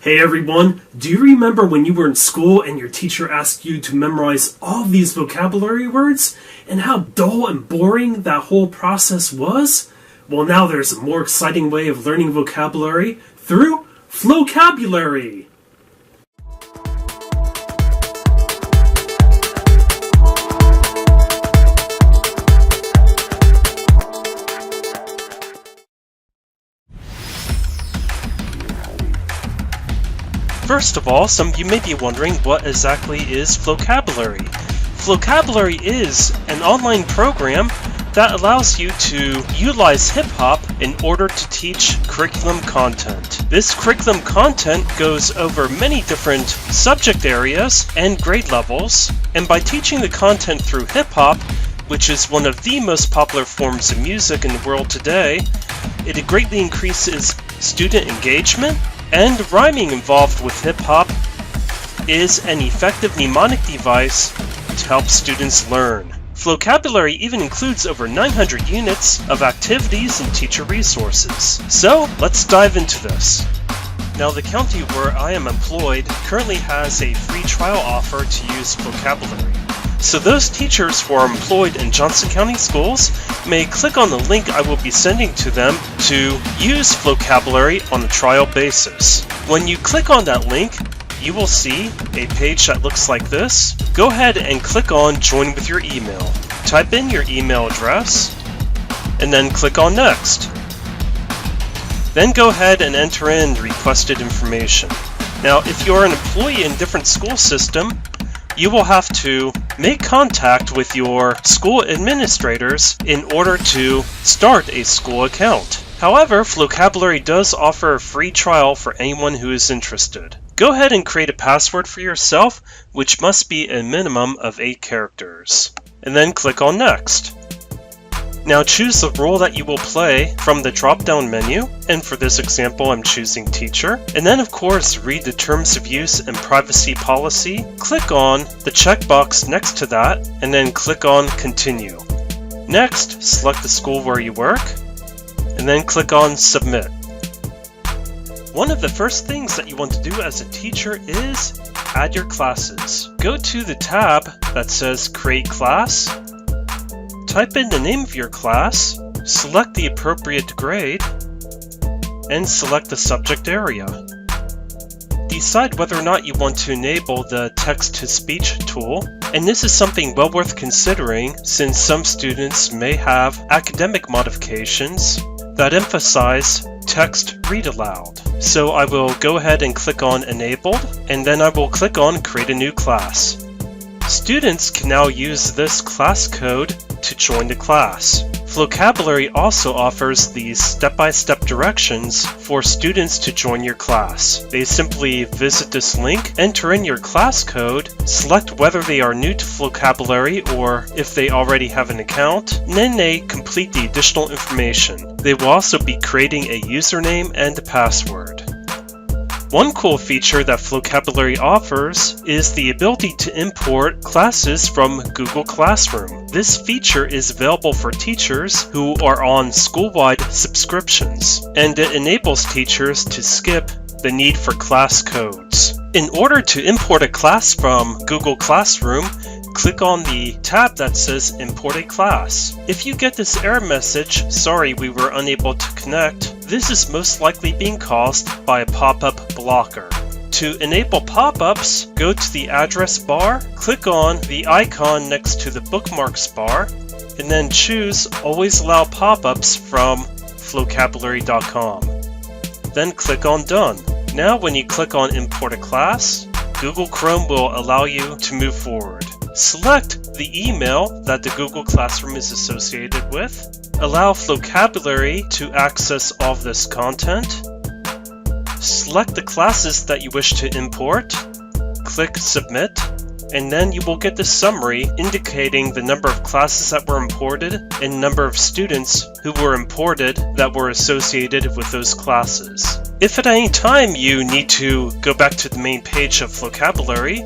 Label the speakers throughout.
Speaker 1: Hey everyone, do you remember when you were in school and your teacher asked you to memorize all these vocabulary words and how dull and boring that whole process was? Well, now there's a more exciting way of learning vocabulary through Flocabulary.
Speaker 2: First of all, some of you may be wondering what exactly is Flocabulary. Flocabulary is an online program that allows you to utilize hip-hop in order to teach curriculum content. This curriculum content goes over many different subject areas and grade levels, and by teaching the content through hip-hop, which is one of the most popular forms of music in the world today, it greatly increases student engagement, and rhyming involved with hip-hop is an effective mnemonic device to help students learn. Flocabulary even includes over 900 units of activities and teacher resources. So, let's dive into this. Now, the county where I am employed currently has a free trial offer to use Flocabulary. So those teachers who are employed in Johnson County schools may click on the link I will be sending to them to use Flocabulary on a trial basis. When you click on that link, you will see a page that looks like this. Go ahead and click on Join with your email. Type in your email address, and then click on Next. Then go ahead and enter in the requested information. Now, if you're an employee in a different school system, you will have to make contact with your school administrators in order to start a school account. However, Flocabulary does offer a free trial for anyone who is interested. Go ahead and create a password for yourself, which must be a minimum of 8 characters. And then click on Next. Now choose the role that you will play from the drop-down menu, and for this example I'm choosing teacher. And then of course read the terms of use and privacy policy. Click on the checkbox next to that, and then click on continue. Next, select the school where you work, and then click on submit. One of the first things that you want to do as a teacher is add your classes. Go to the tab that says create class. Type in the name of your class, select the appropriate grade, and select the subject area. Decide whether or not you want to enable the text-to-speech tool, and this is something well worth considering since some students may have academic modifications that emphasize text read aloud. So I will go ahead and click on Enabled, and then I will click on Create a new class. Students can now use this class code to join the class. Flocabulary also offers these step-by-step directions for students to join your class. They simply visit this link, enter in your class code, select whether they are new to Flocabulary or if they already have an account, and then they complete the additional information. They will also be creating a username and a password. One cool feature that Flocabulary offers is the ability to import classes from Google Classroom. This feature is available for teachers who are on school-wide subscriptions, and it enables teachers to skip the need for class codes. In order to import a class from Google Classroom, click on the tab that says Import a Class. If you get this error message, sorry we were unable to connect, this is most likely being caused by a pop-up blocker. To enable pop-ups, go to the address bar, click on the icon next to the bookmarks bar, and then choose Always Allow Pop-ups from Flocabulary.com. Then click on Done. Now when you click on Import a Class, Google Chrome will allow you to move forward. Select the email that the Google Classroom is associated with. Allow Flocabulary to access all of this content. Select the classes that you wish to import. Click Submit, and then you will get this summary indicating the number of classes that were imported and number of students who were imported that were associated with those classes. If at any time you need to go back to the main page of Flocabulary,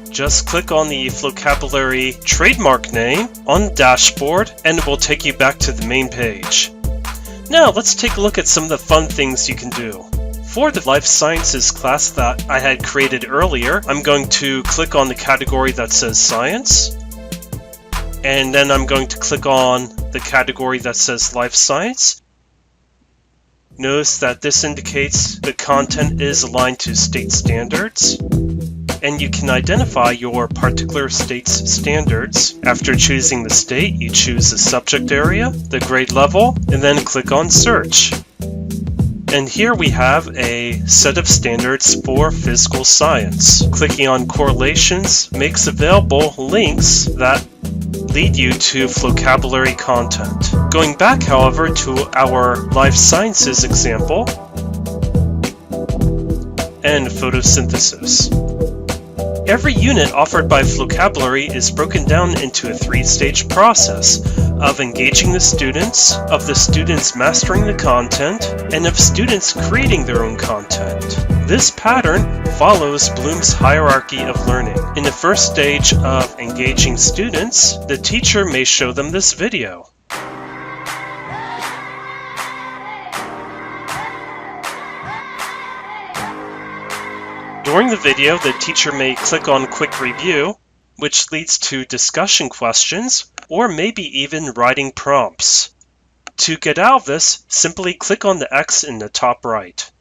Speaker 2: just click on the Flocabulary trademark name on the dashboard and it will take you back to the main page. Now let's take a look at some of the fun things you can do. For the Life Sciences class that I had created earlier, I'm going to click on the category that says Science, and then I'm going to click on the category that says Life Science. Notice that this indicates the content is aligned to state standards, and you can identify your particular state's standards. After choosing the state, you choose the subject area, the grade level, and then click on Search. And here we have a set of standards for physical science. Clicking on Correlations makes available links that lead you to Flocabulary content. Going back, however, to our Life Sciences example and photosynthesis. Every unit offered by Flocabulary is broken down into a three-stage process of engaging the students, of the students mastering the content, and of students creating their own content. This pattern follows Bloom's hierarchy of learning. In the first stage of engaging students, the teacher may show them this video. During the video, the teacher may click on Quick Review, which leads to discussion questions, or maybe even writing prompts. To get out of this, simply click on the X in the top right.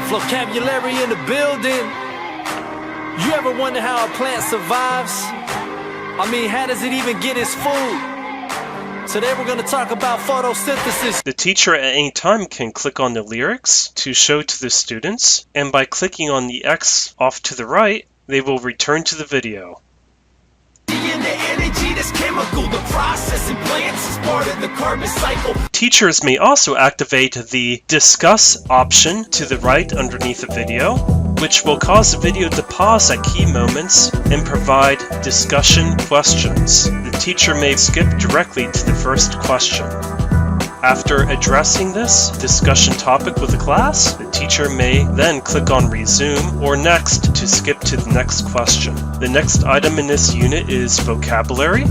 Speaker 3: Flocabulary in the building. You ever wonder how a plant survives? I mean, how does it even get its food? Today we're going to talk about photosynthesis.
Speaker 2: The teacher at any time can click on the lyrics to show to the students, and by clicking on the X off to the right, they will return to the video. Teachers may also activate the Discuss option to the right underneath the video, which will cause the video to pause at key moments and provide discussion questions. The teacher may skip directly to the first question. After addressing this discussion topic with the class, the teacher may then click on Resume or Next to skip to the next question. The next item in this unit is vocabulary.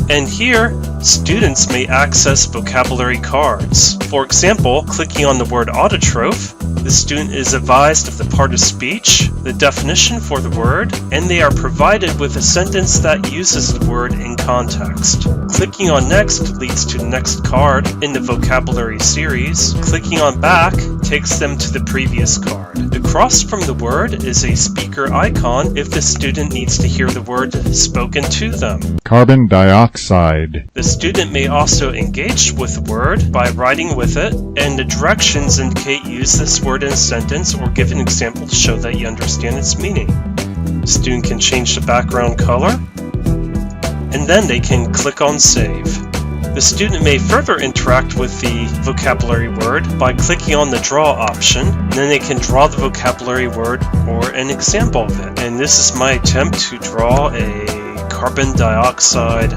Speaker 2: And here, students may access vocabulary cards. For example, clicking on the word autotroph, the student is advised of the part of speech, the definition for the word, and they are provided with a sentence that uses the word in context. Clicking on Next leads to the next card in the vocabulary series. Clicking on Back takes them to the previous card. Across from the word is a speaker icon if the student needs to hear the word spoken to them.
Speaker 4: Carbon dioxide.
Speaker 2: The student may also engage with the word by writing with it, and the directions indicate use this word in a sentence or give an example to show that you understand its meaning. The student can change the background color, and then they can click on Save. The student may further interact with the vocabulary word by clicking on the Draw option, and then they can draw the vocabulary word or an example of it. And this is my attempt to draw a carbon dioxide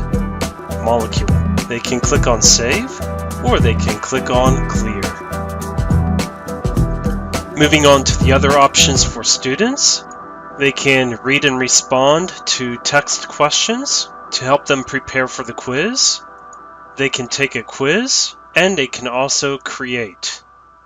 Speaker 2: molecule. They can click on Save, or they can click on Clear. Moving on to the other options for students, they can read and respond to text questions to help them prepare for the quiz. They can take a quiz, and they can also create.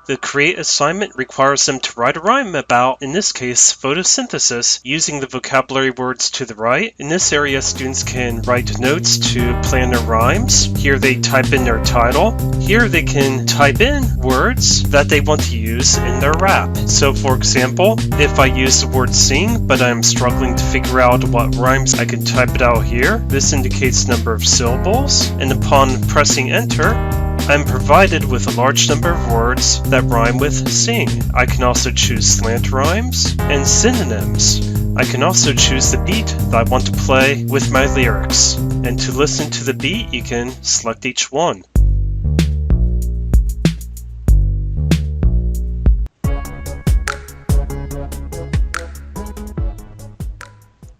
Speaker 2: The Create assignment requires them to write a rhyme about, in this case, photosynthesis, using the vocabulary words to the right. In this area, students can write notes to plan their rhymes. Here they type in their title. Here they can type in words that they want to use in their rap. So for example, if I use the word sing, but I'm struggling to figure out what rhymes, I can type it out here. This indicates number of syllables, and upon pressing enter, I'm provided with a large number of words that rhyme with sing. I can also choose slant rhymes and synonyms. I can also choose the beat that I want to play with my lyrics. And to listen to the beat, you can select each one.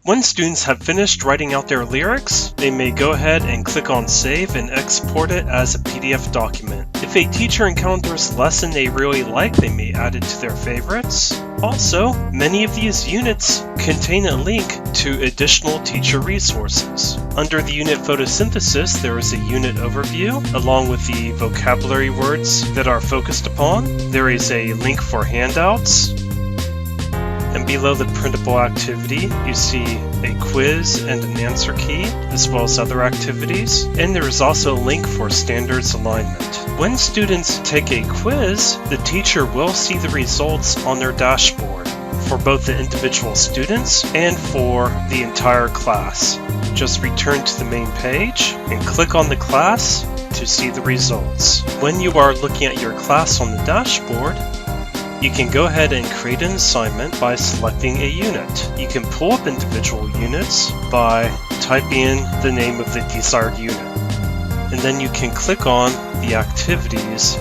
Speaker 2: When students have finished writing out their lyrics, they may go ahead and click on Save and export it as a PDF document. If a teacher encounters a lesson they really like, they may add it to their favorites. Also, many of these units contain a link to additional teacher resources. Under the unit photosynthesis, there is a unit overview, along with the vocabulary words that are focused upon. There is a link for handouts. And below the printable activity, you see a quiz and an answer key, as well as other activities. And there is also a link for standards alignment. When students take a quiz, the teacher will see the results on their dashboard for both the individual students and for the entire class. Just return to the main page and click on the class to see the results. When you are looking at your class on the dashboard, you can go ahead and create an assignment by selecting a unit. You can pull up individual units by typing in the name of the desired unit. And then you can click on the activities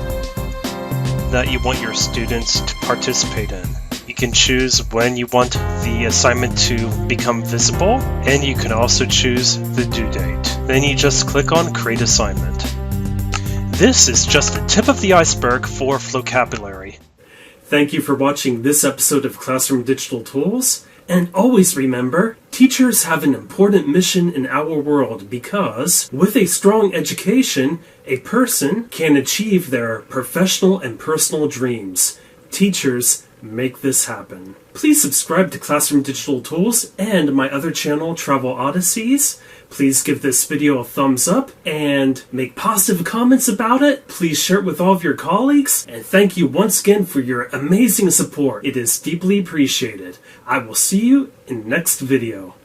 Speaker 2: that you want your students to participate in. You can choose when you want the assignment to become visible, and you can also choose the due date. Then you just click on Create Assignment. This is just the tip of the iceberg for Flocabulary.
Speaker 1: Thank you for watching this episode of Classroom Digital Tools. And always remember, teachers have an important mission in our world because with a strong education, a person can achieve their professional and personal dreams. Teachers make this happen. Please subscribe to Classroom Digital Tools and my other channel, Travel Odysseys. Please give this video a thumbs up and make positive comments about it. Please share it with all of your colleagues. And thank you once again for your amazing support. It is deeply appreciated. I will see you in the next video.